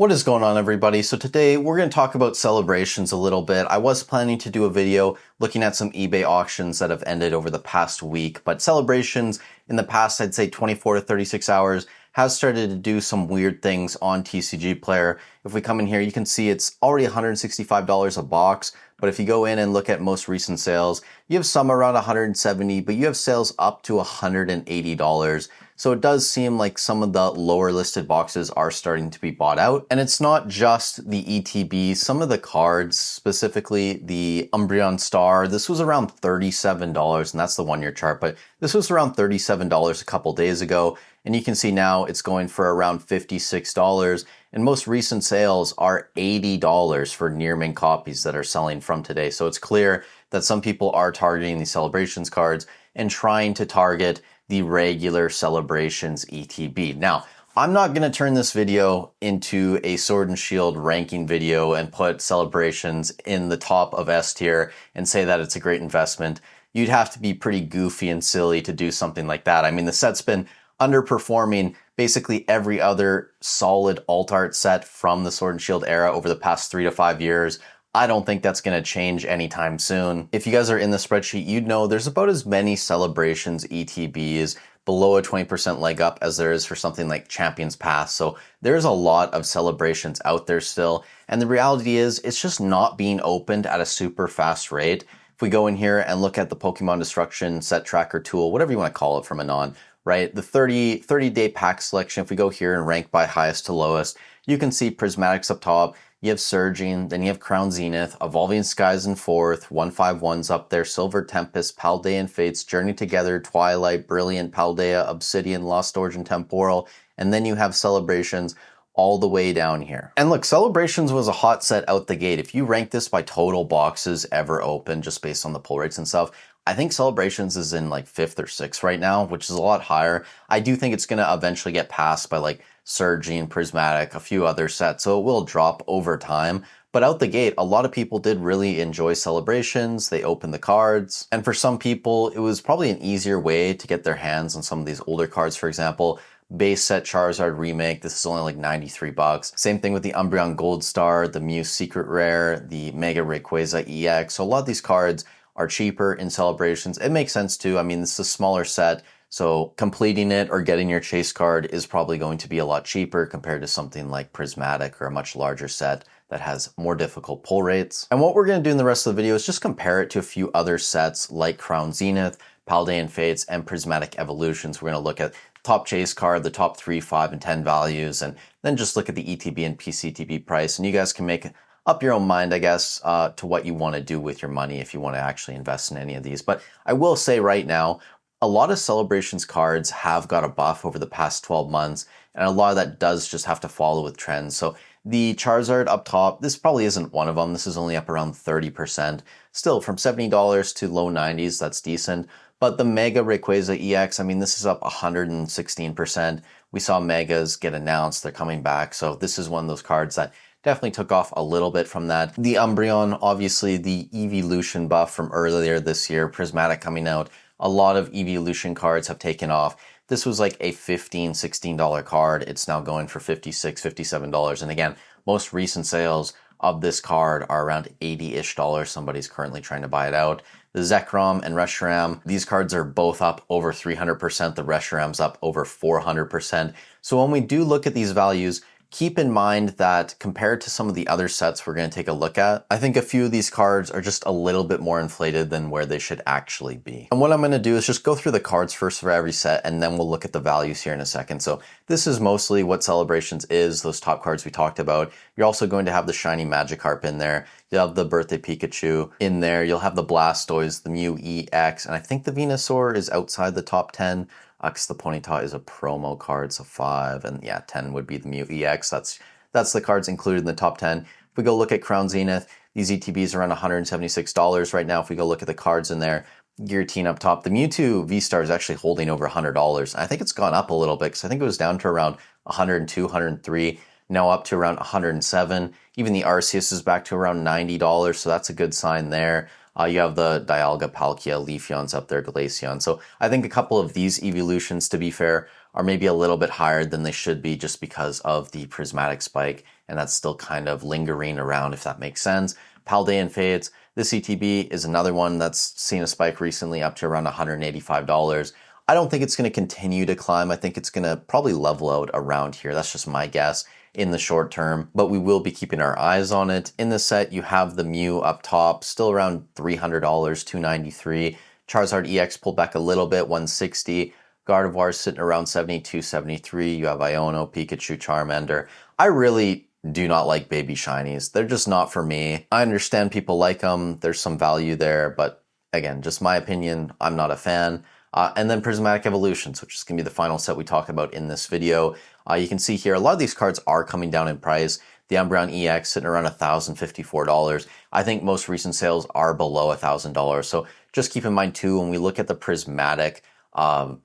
What is going on, everybody? So today we're going to talk about celebrations a little bit. I was planning to do a video looking at some eBay auctions that have ended over the past week, but celebrations in the past, I'd say 24 to 36 hours, has started to do some weird things on TCG Player. If we come in here, you can see it's already $165 a box, but if you go in and look at most recent sales, you have some around $170, but you have sales up to $180. So it does seem like some of the lower listed boxes are starting to be bought out. And it's not just the ETB, some of the cards, specifically the Umbreon Star, this was around $37, and that's the 1 year chart, but this was around $37 a couple days ago. And you can see now it's going for around $56. And most recent sales are $80 for near mint copies that are selling from today. So it's clear that some people are targeting these celebrations cards and trying to target the regular celebrations ETB. Now, I'm not going to turn this video into a Sword and Shield ranking video and put celebrations in the top of S tier and say that it's a great investment. You'd have to be pretty goofy and silly to do something like that. I mean, the set's been underperforming basically every other solid alt art set from the Sword and Shield era over the past 3 to 5 years. I don't think that's going to change anytime soon. If you guys are in the spreadsheet, you'd know there's about as many celebrations ETBs below a 20% leg up as there is for something like Champions Pass. So there's a lot of celebrations out there still. And the reality is it's just not being opened at a super fast rate. If we go in here and look at the Pokemon Destruction Set Tracker tool, whatever you want to call it from Anon, right? The 30-day pack selection, if we go here and rank by highest to lowest, you can see Prismatics up top. You have Surging, then you have Crown Zenith, Evolving Skies in fourth, 151's up there, Silver Tempest, Paldea and Fates, Journey Together, Twilight, Brilliant, Paldea, Obsidian, Lost Origin, Temporal, and then you have Celebrations all the way down here. And look, Celebrations was a hot set out the gate. If you rank this by total boxes ever open, just based on the pull rates and stuff, I think Celebrations is in like 5th or 6th right now, which is a lot higher. I do think it's going to eventually get passed by like Surging, Prismatic, a few other sets, so it will drop over time. But out the gate, a lot of people did really enjoy Celebrations. They opened the cards. And for some people, it was probably an easier way to get their hands on some of these older cards. For example, base set Charizard remake, this is only like $93. Same thing with the Umbreon Gold Star, the Mew Secret Rare, the Mega Rayquaza EX. So a lot of these cards are cheaper in Celebrations. It makes sense too. I mean, this is a smaller set, so completing it or getting your chase card is probably going to be a lot cheaper compared to something like Prismatic or a much larger set that has more difficult pull rates. And what we're going to do in the rest of the video is just compare it to a few other sets like Crown Zenith, Paldea and Fates, and Prismatic Evolutions. We're going to look at top chase card, the top 3, 5, and 10 values, and then just look at the ETB and PCTB price. And you guys can make up your own mind, I guess, to what you want to do with your money if you want to actually invest in any of these. But I will say right now, a lot of Celebrations cards have got a buff over the past 12 months, and a lot of that does just have to follow with trends. So the Charizard up top, this probably isn't one of them. This is only up around 30%. Still, from $70 to low 90s, that's decent. But the Mega Rayquaza EX, I mean, this is up 116%. We saw Megas get announced, they're coming back. So this is one of those cards that definitely took off a little bit from that. The Umbreon, obviously the Evolution buff from earlier this year, Prismatic coming out. A lot of Evolution cards have taken off. This was like a $15, $16 card. It's now going for $56, $57. And again, most recent sales of this card are around $80-ish. Somebody's currently trying to buy it out. The Zekrom and Reshiram, these cards are both up over 300%. The Reshiram's up over 400%. So when we do look at these values, keep in mind that compared to some of the other sets we're going to take a look at, I think a few of these cards are just a little bit more inflated than where they should actually be. And what I'm going to do is just go through the cards first for every set, and then we'll look at the values here in a second. So this is mostly what Celebrations is, those top cards we talked about. You're also going to have the Shiny Magikarp in there. You'll have the Birthday Pikachu in there. You'll have the Blastoise, the Mew EX, and I think the Venusaur is outside the top 10. Because the Ponyta is a promo card, so 5, and yeah, 10 would be the Mew EX. That's the cards included in the top 10. If we go look at Crown Zenith, these ETBs are around $176 right now. If we go look at the cards in there, Giratina up top. The Mewtwo V-Star is actually holding over $100. I think it's gone up a little bit, because I think it was down to around 102, 103, now up to around 107. Even the Arceus is back to around $90, so that's a good sign there. You have the Dialga, Palkia, Leafeon's up there, Glaceon. So I think a couple of these evolutions, to be fair, are maybe a little bit higher than they should be just because of the prismatic spike and that's still kind of lingering around, if that makes sense. Paldean fades. This ETB is another one that's seen a spike recently up to around $185. I don't think it's going to continue to climb. I think it's going to probably level out around here. That's just my guess in the short term, but we will be keeping our eyes on it. In the set, you have the Mew up top, still around $300, $293. Charizard EX pulled back a little bit, $160. Gardevoir sitting around $72, $73. You have Iono, Pikachu, Charmander. I really do not like baby shinies. They're just not for me. I understand people like them. There's some value there, but again, just my opinion, I'm not a fan. And then Prismatic Evolutions, which is going to be the final set we talk about in this video. You can see here, a lot of these cards are coming down in price. The Umbreon EX sitting around $1,054. I think most recent sales are below $1,000. So just keep in mind too, when we look at the Prismatic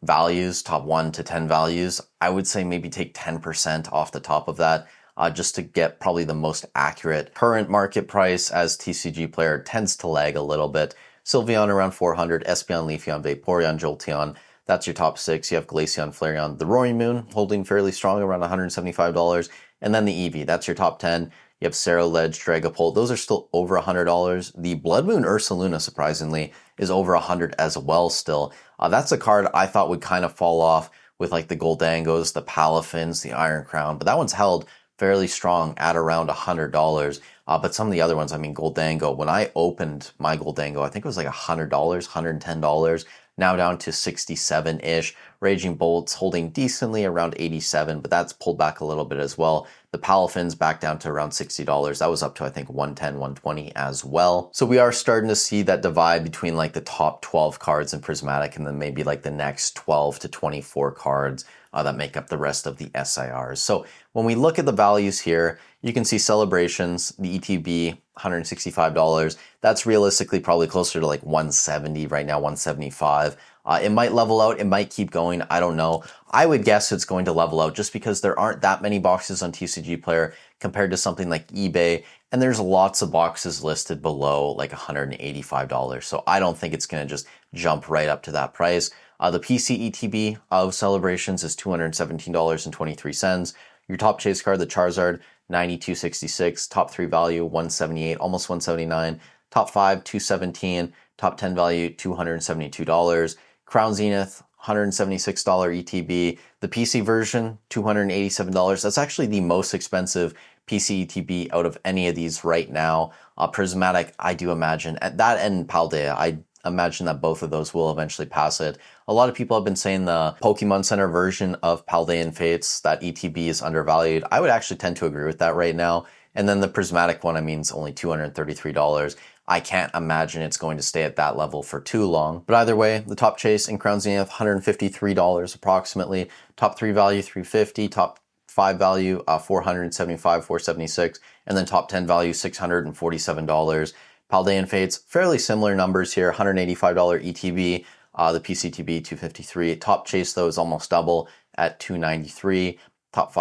values, top 1 to 10 values, I would say maybe take 10% off the top of that. Just to get probably the most accurate current market price, as TCG Player tends to lag a little bit. Sylveon around 400, Espeon, Leafeon, Vaporeon, Jolteon. That's your top 6. You have Glaceon, Flareon, the Roaring Moon holding fairly strong around $175. And then the Eevee, that's your top 10. You have Ceruledge, Dragapult. Those are still over $100. The Blood Moon Ursaluna, surprisingly, is over $100 as well still. That's a card I thought would kind of fall off with like the Goldangos, the Palafins, the Iron Crown. But that one's held fairly strong at around $100. But some of the other ones, I mean, Goldango, when I opened my Goldango, I think it was like $100, $110, now down to 67-ish. Raging Bolt's holding decently around 87, but that's pulled back a little bit as well. The Palafins back down to around $60. That was up to, I think, 110, 120 as well. So we are starting to see that divide between like the top 12 cards in Prismatic and then maybe like the next 12 to 24 cards that make up the rest of the SIRs. So when we look at the values here, you can see Celebrations, the ETB, $165. That's realistically probably closer to like 170 right now, 175. It might level out, it might keep going, I don't know. I would guess it's going to level out just because there aren't that many boxes on TCG Player compared to something like eBay, and there's lots of boxes listed below like $185. So I don't think it's going to just jump right up to that price. The PC ETB of Celebrations is $217.23. Your top chase card, the Charizard, $92.66. Top 3 value, $178, almost $179. Top 5, $217. Top 10 value, $272. Crown Zenith, $176 ETB. The PC version, $287. That's actually the most expensive PC ETB out of any of these right now. Prismatic, I do imagine. At that and Paldea, I imagine that both of those will eventually pass it. A lot of people have been saying the Pokemon Center version of Paldean Fates, that ETB is undervalued. I would actually tend to agree with that right now. And then the Prismatic one, I mean, is only $233. I can't imagine it's going to stay at that level for too long. But either way, the top chase in Crown Zenith, $153 approximately. Top 3 value, $350. Top 5 value, $475, $476. And then top 10 value, $647. Paldean Fates, fairly similar numbers here, $185 ETB. The PCTB, $253. Top chase, though, is almost double at $293. Top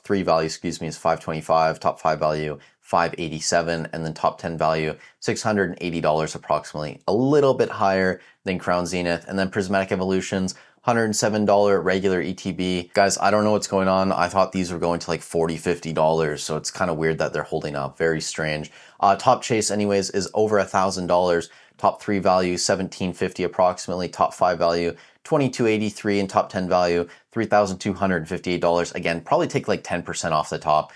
3 value, is $525. Top 5 value, $587, and then top 10 value, $680 approximately, a little bit higher than Crown Zenith. And then Prismatic Evolutions, $107 regular ETB. Guys, I don't know what's going on. I thought these were going to like $40, $50, so it's kind of weird that they're holding up. Very strange. Top chase, anyways, is over $1,000. Top 3 value, $1,750 approximately. Top 5 value, $2,283, and top 10 value, $3,258. Again, probably take like 10% off the top.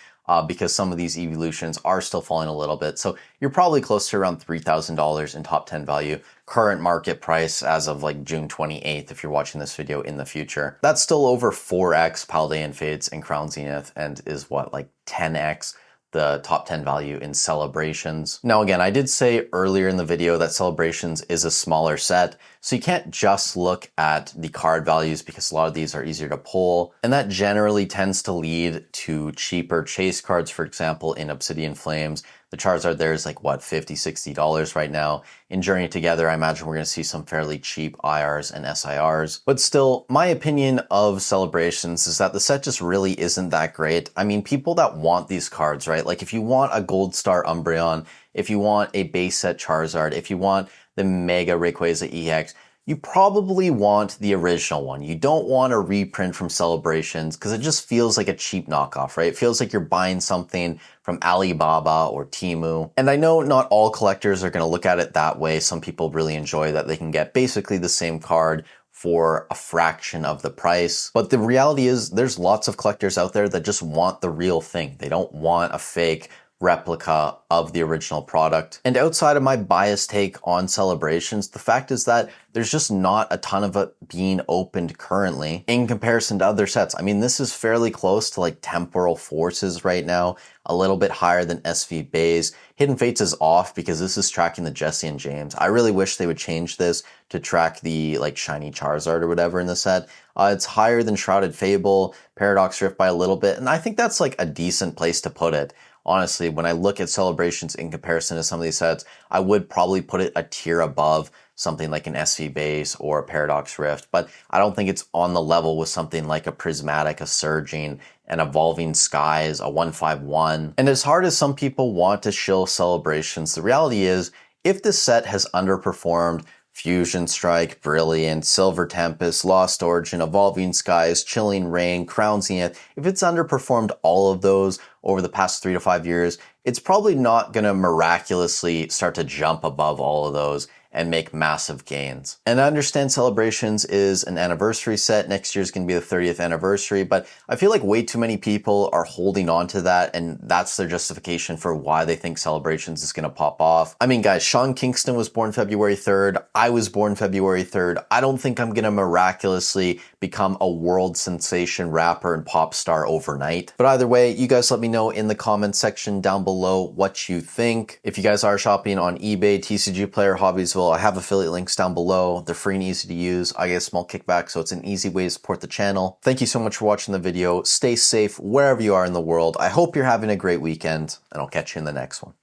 Because some of these evolutions are still falling a little bit. So you're probably close to around $3,000 in top 10 value, current market price as of like June 28th if you're watching this video in the future. That's still over 4x Paldean Fates and Crown Zenith, and is what, like 10x the top 10 value in Celebrations. Now again, I did say earlier in the video that Celebrations is a smaller set, so you can't just look at the card values because a lot of these are easier to pull, and that generally tends to lead to cheaper chase cards. For example, in Obsidian Flames, the Charizard there is like, what, $50, $60 right now. In Journey Together, I imagine we're going to see some fairly cheap IRs and SIRs. But still, my opinion of Celebrations is that the set just really isn't that great. I mean, people that want these cards, right? Like if you want a Gold Star Umbreon, if you want a base set Charizard, if you want the Mega Rayquaza EX, you probably want the original one. You don't want a reprint from Celebrations because it just feels like a cheap knockoff, right? It feels like you're buying something from Alibaba or Temu. And I know not all collectors are going to look at it that way. Some people really enjoy that they can get basically the same card for a fraction of the price. But the reality is there's lots of collectors out there that just want the real thing. They don't want a fake replica of the original product. And outside of my biased take on Celebrations, the fact is that there's just not a ton of it being opened currently in comparison to other sets. I mean, this is fairly close to like Temporal Forces right now, a little bit higher than SV Bays. Hidden Fates is off because this is tracking the Jesse and James. I really wish they would change this to track the like shiny Charizard or whatever in the set. It's higher than Shrouded Fable, Paradox Rift by a little bit, and I think that's like a decent place to put it. Honestly, when I look at Celebrations in comparison to some of these sets, I would probably put it a tier above something like an SV Base or a Paradox Rift, but I don't think it's on the level with something like a Prismatic, a Surging, an Evolving Skies, a 151. And as hard as some people want to shill Celebrations, the reality is, if this set has underperformed Fusion Strike, Brilliant, Silver Tempest, Lost Origin, Evolving Skies, Chilling Reign, Crown Zenith, if it's underperformed all of those over the past 3 to 5 years, it's probably not going to miraculously start to jump above all of those and make massive gains. And I understand Celebrations is an anniversary set. Next year is going to be the 30th anniversary, but I feel like way too many people are holding on to that, and that's their justification for why they think Celebrations is going to pop off. I mean, guys, Sean Kingston was born February 3rd. I was born February 3rd. I don't think I'm going to miraculously become a world sensation rapper and pop star overnight. But either way, you guys let me know in the comments section down below what you think. If you guys are shopping on eBay, TCG Player, Hobbiesville, I have affiliate links down below. They're free and easy to use. I get a small kickback, so it's an easy way to support the channel. Thank you so much for watching the video. Stay safe wherever you are in the world. I hope you're having a great weekend, and I'll catch you in the next one.